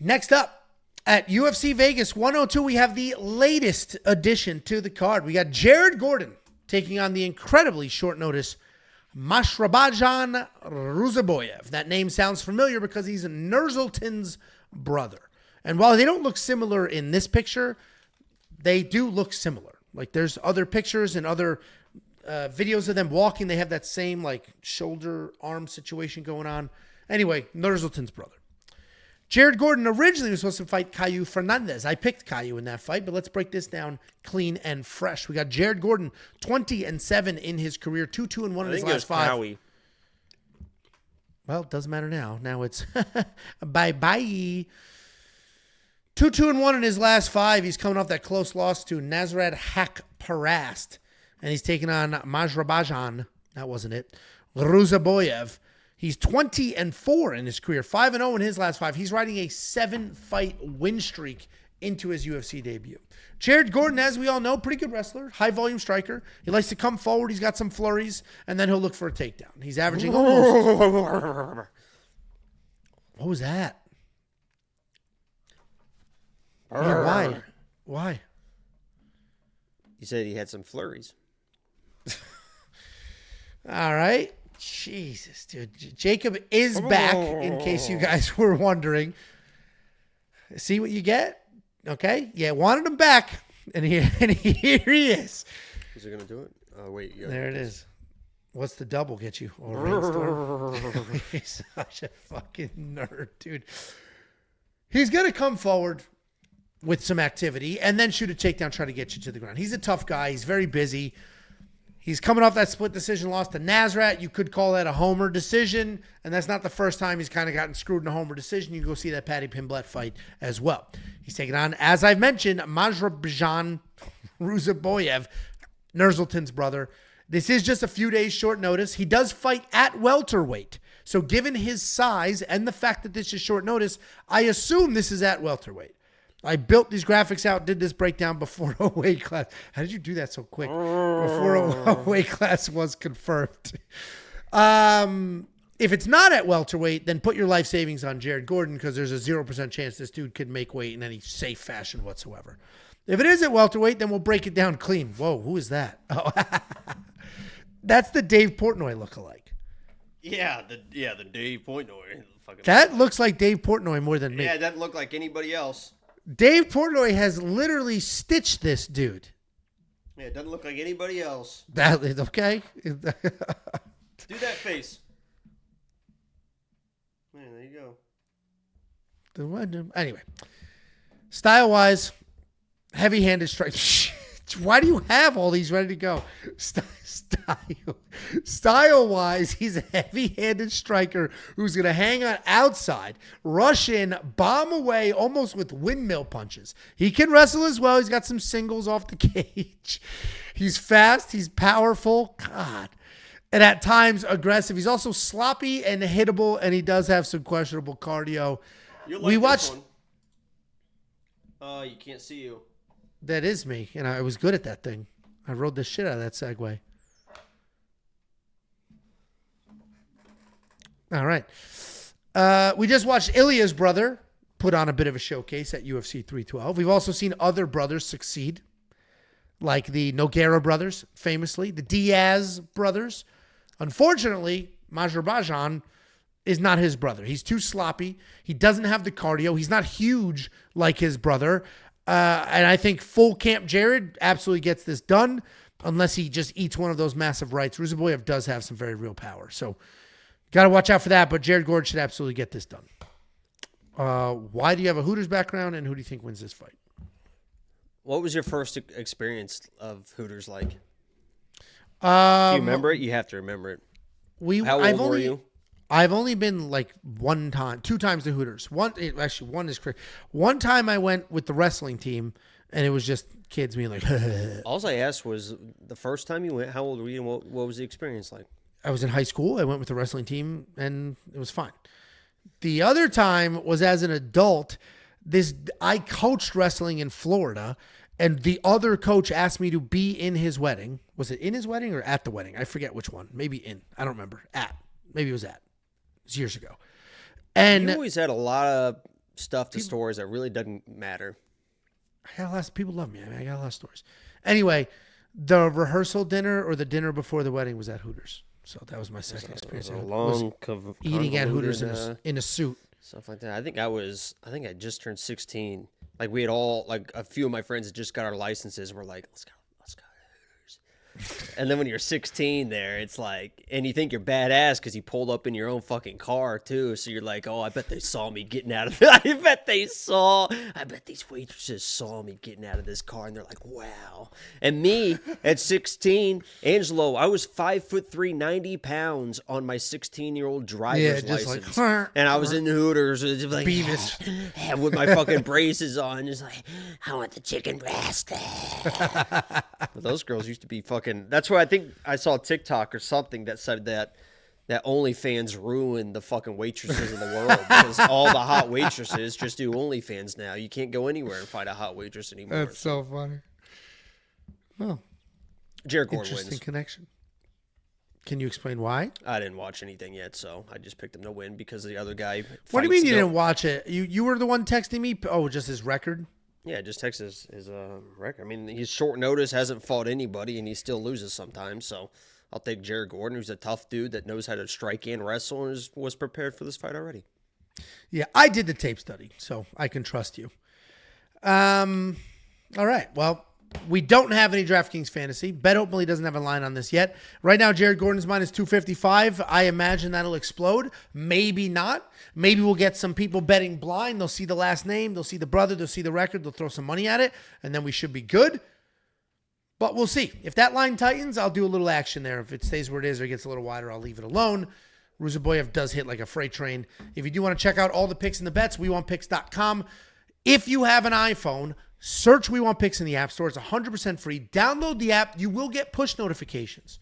Next up, at UFC Vegas 102, we have the latest addition to the card. We got Jared Gordon taking on the incredibly short notice Mashrabjon Ruziboev. That name sounds familiar because he's Nurzulton's brother. And while they don't look similar in this picture, they do look similar. Like there's other pictures and other videos of them walking. They have that same like shoulder arm situation going on. Anyway, Nurzulton's brother. Jared Gordon originally was supposed to fight Caio Fernandez. I picked Caio in that fight, but let's break this down clean and fresh. We got Jared Gordon, 20-7 in his career, 2-2-1 in his last 5. Howie. Well, it doesn't matter now. Now it's bye-bye. 2-2-1 in his last 5. He's coming off that close loss to Nasrat Haqparast, and he's taking on Mashrabjon. That wasn't it. Ruziboev. He's 20-4 in his career, 5-0 in his last 5. He's riding a 7-fight win streak into his UFC debut. Jared Gordon, as we all know, pretty good wrestler, high-volume striker. He likes to come forward. He's got some flurries, and then he'll look for a takedown. He's averaging almost... What was that? Yeah, why? Why? You said he had some flurries. All right. Jesus, dude. Jacob is back, in case you guys were wondering. See what you get? Okay? Yeah, wanted him back, and here he is. Is it going to do it? Oh, wait. There it is. What's the double get you? Oh, he's such a fucking nerd, dude. He's going to come forward with some activity and then shoot a takedown, try to get you to the ground. He's a tough guy. He's very busy. He's coming off that split decision loss to Nasrat. You could call that a homer decision, and that's not the first time he's kind of gotten screwed in a homer decision. You can go see that Paddy Pimblett fight as well. He's taking on, as I've mentioned, Mashrabjon Ruziboev, Nurzulton's brother. This is just a few days short notice. He does fight at welterweight. So given his size and the fact that this is short notice, I assume this is at welterweight. I built these graphics out, did this breakdown before a weight class. How did you do that so quick? Before a weight class was confirmed. If it's not at welterweight, then put your life savings on Jared Gordon because there's a 0% chance this dude could make weight in any safe fashion whatsoever. If it is at welterweight, then we'll break it down clean. Whoa, who is that? Oh, that's the Dave Portnoy lookalike. Yeah, the Dave Portnoy. That looks like Dave Portnoy more than me. Yeah, it doesn't look like anybody else. Dave Portnoy has literally stitched this dude. Yeah, it doesn't look like anybody else. That is okay. Do that face. Yeah, there you go. Anyway, style-wise, heavy-handed strike. Why do you have all these ready to go? Style-wise, he's a heavy-handed striker who's going to hang on outside, rush in, bomb away almost with windmill punches. He can wrestle as well. He's got some singles off the cage. He's fast. He's powerful. God. And at times aggressive. He's also sloppy and hittable, and he does have some questionable cardio. We watched. You can't see you. That is me, and I was good at that thing. I rode the shit out of that Segway. All right. We just watched Ilya's brother put on a bit of a showcase at UFC 312. We've also seen other brothers succeed, like the Nogueira brothers, famously, the Diaz brothers. Unfortunately, Mashrabjon is not his brother. He's too sloppy. He doesn't have the cardio. He's not huge like his brother. And I think full camp Jared absolutely gets this done unless he just eats one of those massive rights. Ruziboev does have some very real power. So got to watch out for that, but Jared Gordon should absolutely get this done. Why do you have a Hooters background, and who do you think wins this fight? What was your first experience of Hooters like? Do you remember it? You have to remember it. How old were you? I've only been like two times to Hooters. One is crazy. One time I went with the wrestling team, and it was just kids being like, all I asked was the first time you went, how old were you, and what was the experience like? I was in high school. I went with the wrestling team, and it was fine. The other time was as an adult. I coached wrestling in Florida, and the other coach asked me to be in his wedding. Was it in his wedding or at the wedding? I forget which one. Maybe in. I don't remember. Maybe it was at. It was years ago. And you always had a lot of stuff to stories that really doesn't matter. I got a lot of people love me. I got a lot of stories. Anyway, the rehearsal dinner or the dinner before the wedding was at Hooters. So that was my second experience. Eating at Hooters in a suit. Stuff like that. I think I just turned 16. Like we had all, like a few of my friends had just got our licenses. We're like, let's go to Hooters. And then when you're 16 there, it's like, and you think you're badass because you pulled up in your own fucking car too. So you're like, oh, I bet they saw me getting out of it. I bet these waitresses saw me getting out of this car. And they're like, wow. And me at 16, Angelo, I was 5'3", 90 pounds on my 16-year-old driver's license. Like, and I was in the Hooters just like, Beavis. With my fucking braces on. Just like, I want the chicken breast. But those girls used to be fucking. That's why I think I saw TikTok or something that said that OnlyFans ruined the fucking waitresses in the world because all the hot waitresses just do OnlyFans now. You can't go anywhere and find a hot waitress anymore. That's so funny. Well, Jared Gordon interesting wins. Connection. Can you explain why? I didn't watch anything yet, so I just picked him to win because the other guy. What do you mean you didn't watch it? You were the one texting me. Oh, just his record. Yeah, just text his record. I mean, he's short notice, hasn't fought anybody, and he still loses sometimes. So I'll take Jared Gordon, who's a tough dude that knows how to strike and wrestle and was prepared for this fight already. Yeah, I did the tape study, so I can trust you. All right, well, we don't have any DraftKings fantasy. BetOpenly doesn't have a line on this yet. Right now, Jared Gordon's minus 255. I imagine that'll explode. Maybe not. Maybe we'll get some people betting blind. They'll see the last name. They'll see the brother. They'll see the record. They'll throw some money at it, and then we should be good. But we'll see. If that line tightens, I'll do a little action there. If it stays where it is or gets a little wider, I'll leave it alone. Ruziboev does hit like a freight train. If you do want to check out all the picks and the bets, WeWantPicks.com. If you have an iPhone, search We Want Picks in the App Store. It's 100% free. Download the app. You will get push notifications.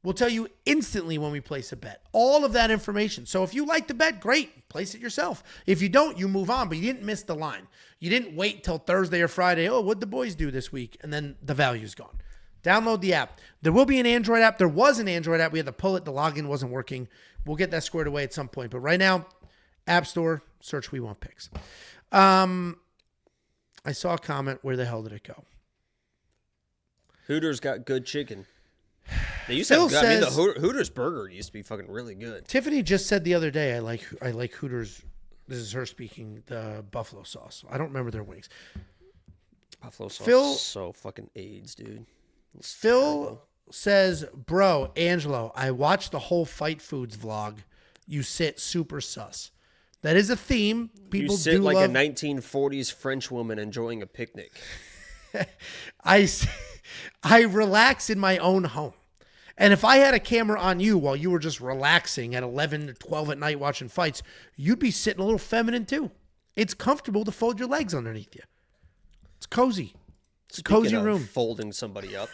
We'll tell you instantly when we place a bet. All of that information. So if you like the bet, great. Place it yourself. If you don't, you move on. But you didn't miss the line. You didn't wait till Thursday or Friday. Oh, what'd the boys do this week? And then the value's gone. Download the app. There will be an Android app. There was an Android app. We had to pull it. The login wasn't working. We'll get that squared away at some point. But right now, App Store, search We Want Picks. I saw a comment. Where the hell did it go? Hooters got good chicken. They used to have good. I mean, the Hooters burger used to be fucking really good. Tiffany just said the other day, I like Hooters. This is her speaking. The buffalo sauce. I don't remember their wings. Buffalo sauce is so fucking AIDS, dude. Phil says, bro, Angelo, I watched the whole Fight Foods vlog. You sit super sus. That is a theme. People you sit like a 1940s French woman enjoying a picnic. I relax in my own home. And if I had a camera on you while you were just relaxing at 11 or 12 at night watching fights, you'd be sitting a little feminine too. It's comfortable to fold your legs underneath you. It's cozy. It's a cozy room. Folding somebody up.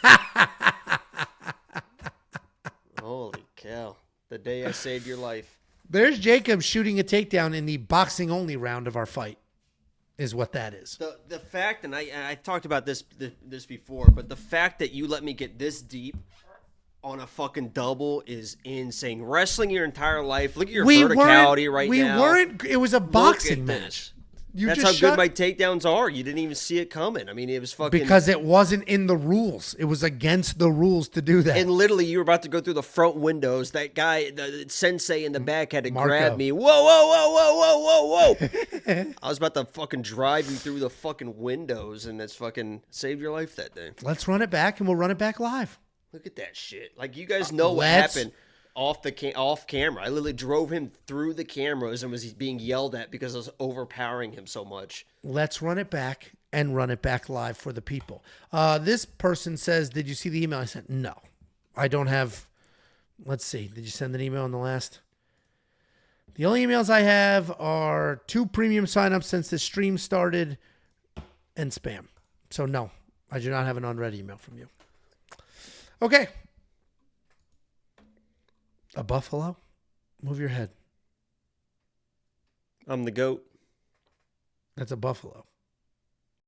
Holy cow. The day I saved your life. There's Jacob shooting a takedown in the boxing only round of our fight. Is what that is. The fact, and I talked about this before, but the fact that you let me get this deep on a fucking double is insane. Wrestling your entire life. Look at your verticality right now. We weren't. It was a boxing match. That's how good my takedowns are. You didn't even see it coming. I mean, it was fucking... Because it wasn't in the rules. It was against the rules to do that. And literally, you were about to go through the front windows. That guy, the sensei in the back had to grab me. Whoa, whoa, whoa, whoa, whoa, whoa, whoa. I was about to fucking drive you through the fucking windows, and that's fucking saved your life that day. Let's run it back, and we'll run it back live. Look at that shit. Like, you guys know what happened. Off camera. I literally drove him through the cameras and was being yelled at because I was overpowering him so much. Let's run it back and run it back live for the people. This person says, did you see the email I sent? No. I don't have... Let's see. Did you send an email on the last? The only emails I have are 2 premium signups since the stream started and spam. So no, I do not have an unread email from you. Okay. A buffalo? Move your head. I'm the goat. That's a buffalo.